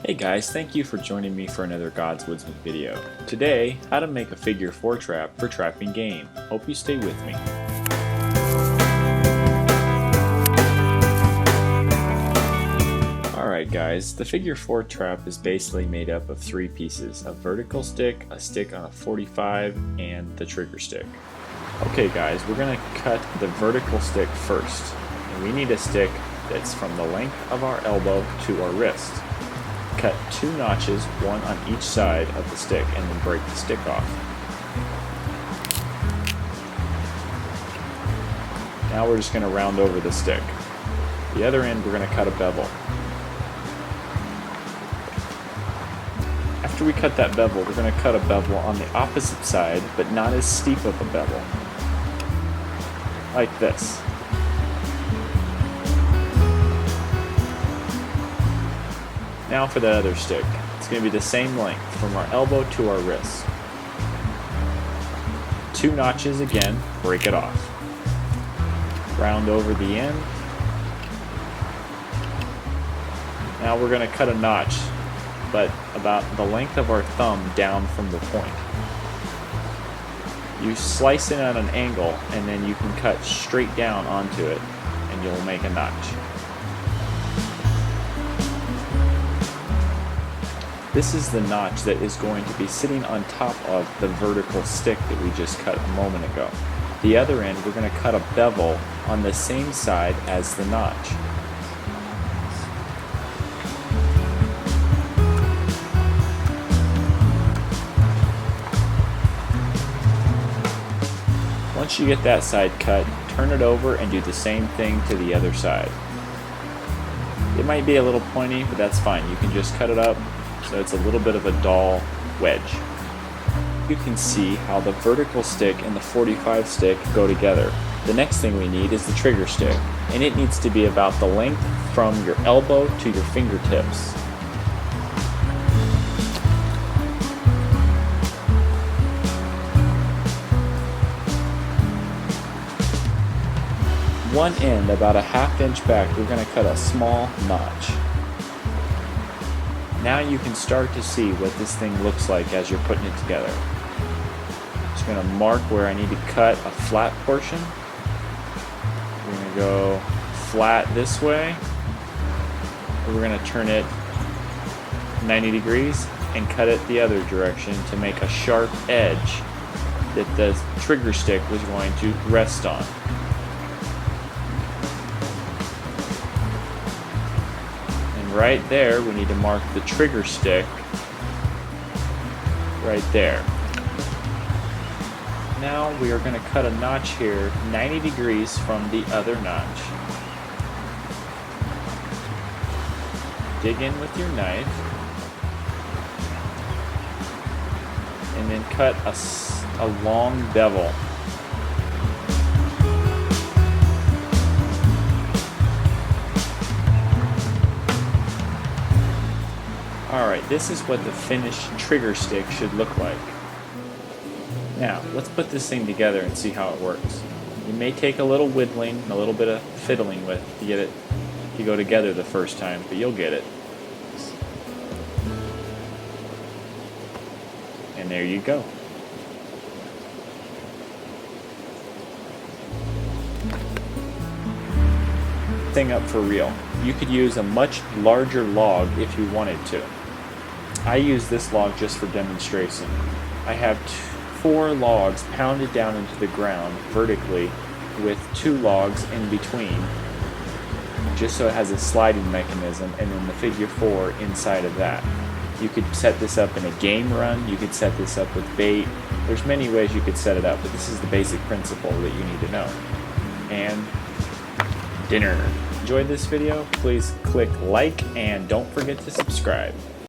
Hey guys, thank you for joining me for another God's Woodsman video. Today, how to make a figure 4 trap for trapping game. Hope you stay with me. Alright guys, the figure 4 trap is basically made up of 3 pieces: a vertical stick, a stick on a 45, and the trigger stick. Okay guys, we're going to cut the vertical stick first. And we need a stick that's from the length of our elbow to our wrist. Cut 2 notches, one on each side of the stick, and then break the stick off. Now we're just going to round over the stick. The other end we're going to cut a bevel. After we cut that bevel, we're going to cut a bevel on the opposite side, but not as steep of a bevel. Like this. Now for the other stick. It's going to be the same length from our elbow to our wrist. 2 notches again, break it off. Round over the end. Now we're going to cut a notch, but about the length of our thumb down from the point. You slice it at an angle, and then you can cut straight down onto it, and you'll make a notch. This is the notch that is going to be sitting on top of the vertical stick that we just cut a moment ago. The other end, we're going to cut a bevel on the same side as the notch. Once you get that side cut, turn it over and do the same thing to the other side. It might be a little pointy, but that's fine. You can just cut it up so it's a little bit of a dull wedge. You can see how the vertical stick and the 45 stick go together. The next thing we need is the trigger stick, and it needs to be about the length from your elbow to your fingertips. One end, about a ½ inch back, we're going to cut a small notch. Now you can start to see what this thing looks like as you're putting it together. Just going to mark where I need to cut a flat portion. We're going to go flat this way. We're going to turn it 90 degrees and cut it the other direction to make a sharp edge that the trigger stick was going to rest on. Right there, we need to mark the trigger stick right there. Now we are going to cut a notch here 90 degrees from the other notch. Dig in with your knife and then cut a long bevel. Alright, this is what the finished trigger stick should look like. Now, let's put this thing together and see how it works. You may take a little whittling and a little bit of fiddling with to get it to go together the first time, but you'll get it. And there you go. Thing up for real. You could use a much larger log if you wanted to. I use this log just for demonstration. I have 4 logs pounded down into the ground vertically with 2 logs in between, just so it has a sliding mechanism, and then the figure 4 inside of that. You could set this up in a game run, you could set this up with bait. There's many ways you could set it up, but this is the basic principle that you need to know. And dinner. Enjoyed this video? Please click like and don't forget to subscribe.